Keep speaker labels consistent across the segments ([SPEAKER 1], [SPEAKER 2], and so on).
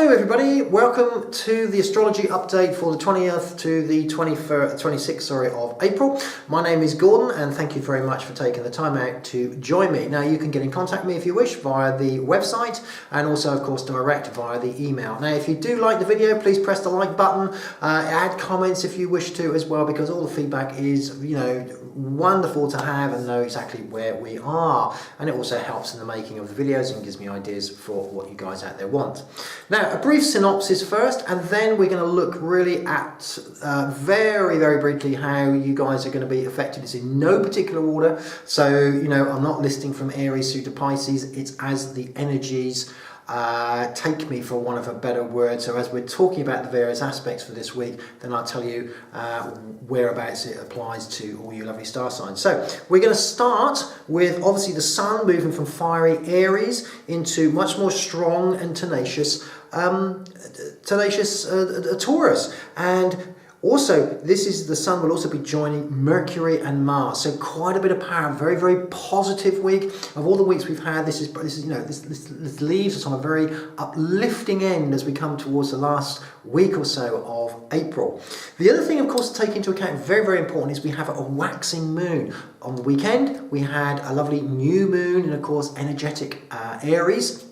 [SPEAKER 1] Hello everybody, welcome to the astrology update for the 20th to the 26th of April. My name is Gordon and thank you very much for taking the time out to join me. Now you can get in contact with me if you wish via the website and also of course direct via the email. Now if you do like the video, please press the like button, add comments if you wish to as well, because all the feedback is, wonderful to have and know exactly where we are, and it also helps in the making of the videos and gives me ideas for what you guys out there want. Now a brief synopsis first, and then we're going to look really at very briefly how you guys are going to be affected. It's in no particular order, so I'm not listing from Aries through to Pisces. It's as the energies take me, for want of a better word. So as we're talking about the various aspects for this week, then I'll tell you whereabouts it applies to all you lovely star signs. So we're going to start with obviously the sun moving from fiery Aries into much more strong and tenacious Taurus. And also, the sun will also be joining Mercury and Mars, so quite a bit of power. Very positive week. Of all the weeks we've had, this leaves us on a very uplifting end as we come towards the last week or so of April. The other thing, of course, to take into account, very important, is we have a waxing moon. On the weekend, we had a lovely new moon, and of course, energetic Aries.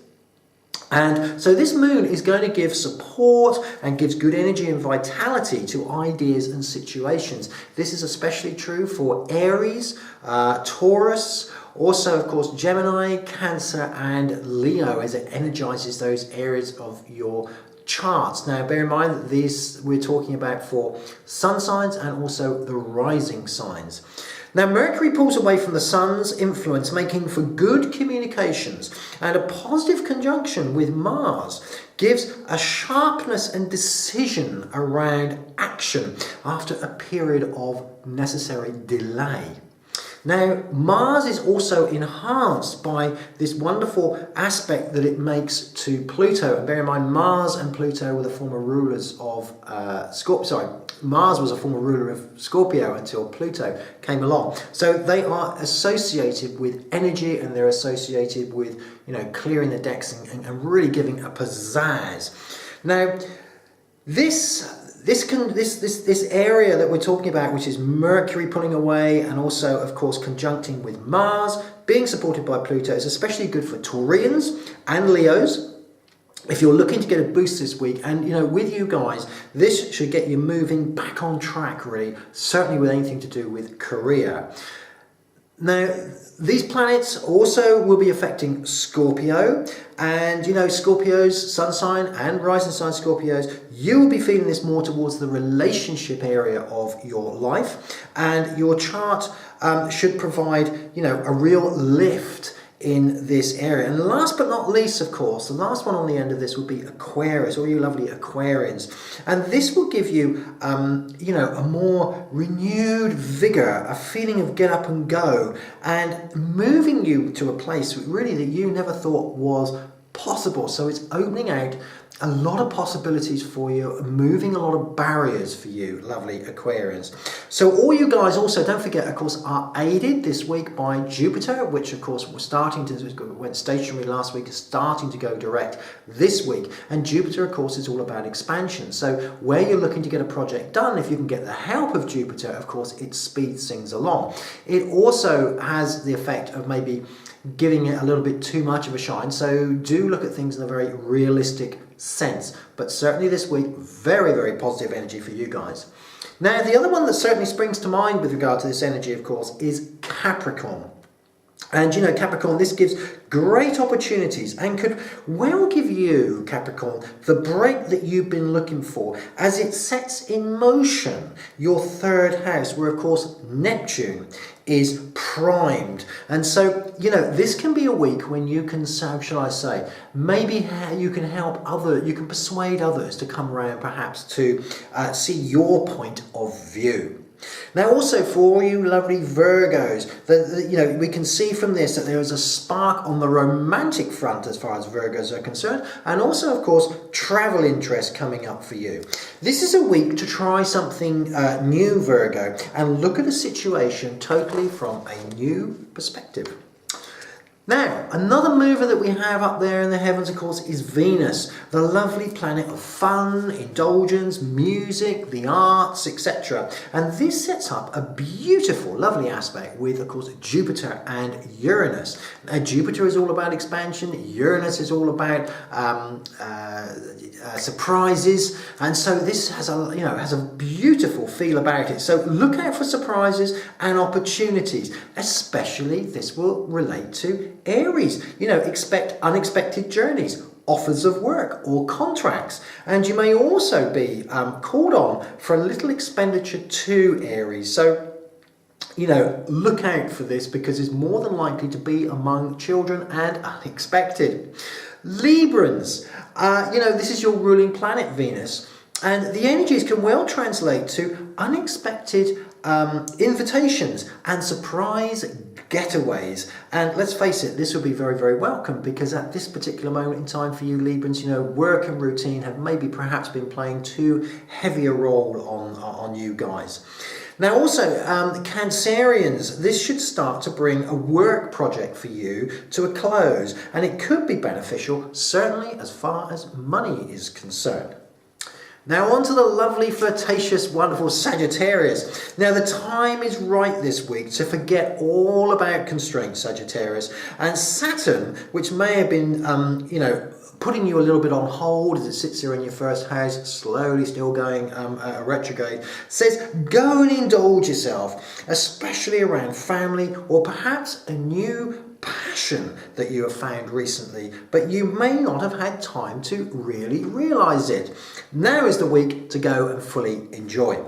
[SPEAKER 1] And so this moon is going to give support and gives good energy and vitality to ideas and situations. This is especially true for Aries, Taurus, also of course Gemini, Cancer and Leo, as it energizes those areas of your charts. Now bear in mind that these we're talking about for sun signs and also the rising signs. Now Mercury pulls away from the sun's influence, making for good communications, and a positive conjunction with Mars gives a sharpness and decision around action after a period of necessary delay. Now, Mars is also enhanced by this wonderful aspect that it makes to Pluto. And bear in mind, Mars and Pluto were the former rulers of Mars was a former ruler of Scorpio until Pluto came along. So they are associated with energy, and they're associated with, clearing the decks and really giving a pizzazz. Now, this area that we're talking about, which is Mercury pulling away and also of course conjuncting with Mars, being supported by Pluto, is especially good for Taurians and Leos if you're looking to get a boost this week. And with you guys, this should get you moving back on track, really, certainly with anything to do with career. Now, these planets also will be affecting Scorpio, and Scorpios, sun sign and rising sign Scorpios, you will be feeling this more towards the relationship area of your life, and your chart should provide, a real lift in this area. And last but not least, of course, the last one on the end of this would be Aquarius, all you lovely Aquarians. And this will give you, a more renewed vigor, a feeling of get up and go, and moving you to a place really that you never thought was possible. So it's opening out a lot of possibilities for you, moving a lot of barriers for you, lovely Aquarians. So all you guys also, don't forget, of course, are aided this week by Jupiter, which of course went stationary last week, is starting to go direct this week. And Jupiter, of course, is all about expansion. So where you're looking to get a project done, if you can get the help of Jupiter, of course, it speeds things along. It also has the effect of maybe giving it a little bit too much of a shine. So do look at things in a very realistic sense. But certainly this week, very positive energy for you guys. Now, the other one that certainly springs to mind with regard to this energy, of course, is Capricorn. And Capricorn, this gives great opportunities and could well give you, Capricorn, the break that you've been looking for, as it sets in motion your third house, where of course Neptune is primed. And so this can be a week when you can, shall I say, maybe you can you can persuade others to come around perhaps to see your point of view. Now also for all you lovely Virgos, we can see from this that there is a spark on the romantic front as far as Virgos are concerned, and also of course travel interest coming up for you. This is a week to try something new, Virgo, and look at a situation totally from a new perspective. Now, another mover that we have up there in the heavens, of course, is Venus, the lovely planet of fun, indulgence, music, the arts, etc. And this sets up a beautiful, lovely aspect with, of course, Jupiter and Uranus. Now, Jupiter is all about expansion, Uranus is all about surprises, and so this has a beautiful feel about it. So look out for surprises and opportunities, especially this will relate to Aries. Expect unexpected journeys, offers of work or contracts, and you may also be called on for a little expenditure to Aries. So look out for this, because it's more than likely to be among children and unexpected. Librans, this is your ruling planet, Venus, and the energies can well translate to unexpected invitations and surprise getaways. And let's face it, this will be very, very welcome, because at this particular moment in time for you Librans, work and routine have maybe perhaps been playing too heavy a role on you guys. Now also, Cancerians, this should start to bring a work project for you to a close, and it could be beneficial, certainly as far as money is concerned. Now on to the lovely, flirtatious, wonderful Sagittarius. Now the time is right this week to forget all about constraints, Sagittarius, and Saturn, which may have been, putting you a little bit on hold as it sits here in your first house, slowly still going retrograde, says go and indulge yourself, especially around family or perhaps a new passion that you have found recently, but you may not have had time to really realize it. Now is the week to go and fully enjoy.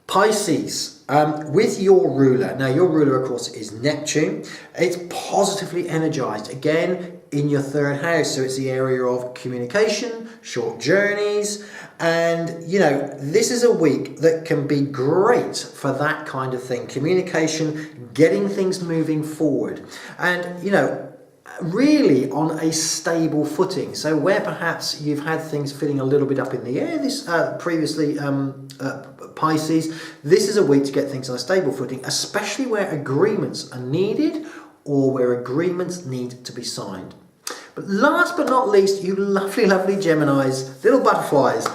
[SPEAKER 1] Pisces, with your ruler. Now your ruler, of course, is Neptune. It's positively energized, again, in your third house. So it's the area of communication, short journeys, and this is a week that can be great for that kind of thing. Communication, getting things moving forward, and really on a stable footing. So where perhaps you've had things feeling a little bit up in the air this previously, Pisces, this is a week to get things on a stable footing, especially where agreements are needed or where agreements need to be signed. But last but not least, you lovely, lovely Geminis, little butterflies,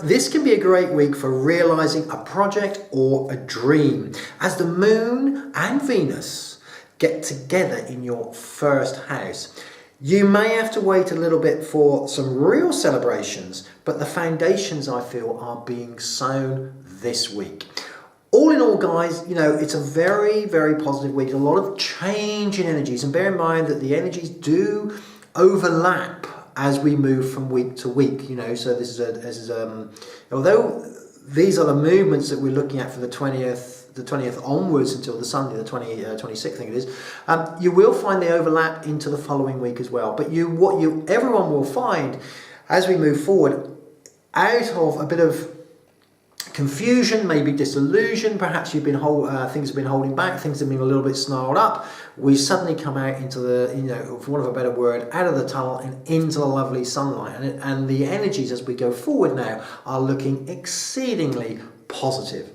[SPEAKER 1] this can be a great week for realizing a project or a dream, as the Moon and Venus get together in your first house. You may have to wait a little bit for some real celebrations, but the foundations, I feel, are being sown this week. All in all, guys, it's a very, very positive week. A lot of change in energies, and bear in mind that the energies do overlap as we move from week to week. So this is although these are the movements that we're looking at for the 20th onwards until the Sunday, the 26th, I think it is, you will find the overlap into the following week as well. But everyone will find as we move forward, out of a bit of confusion, maybe disillusion, perhaps things have been holding back, things have been a little bit snarled up, we suddenly come out into the, for want of a better word, out of the tunnel and into the lovely sunlight. And the energies as we go forward now are looking exceedingly positive.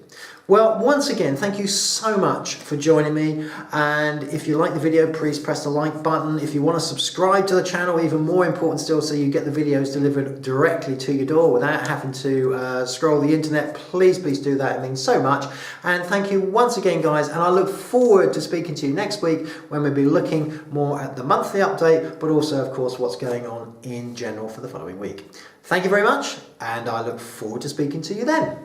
[SPEAKER 1] Well, once again, thank you so much for joining me, and if you like the video, please press the like button. If you want to subscribe to the channel, even more important still, so you get the videos delivered directly to your door without having to scroll the internet, please do that. It means so much. And thank you once again, guys, and I look forward to speaking to you next week when we'll be looking more at the monthly update, but also, of course, what's going on in general for the following week. Thank you very much, and I look forward to speaking to you then.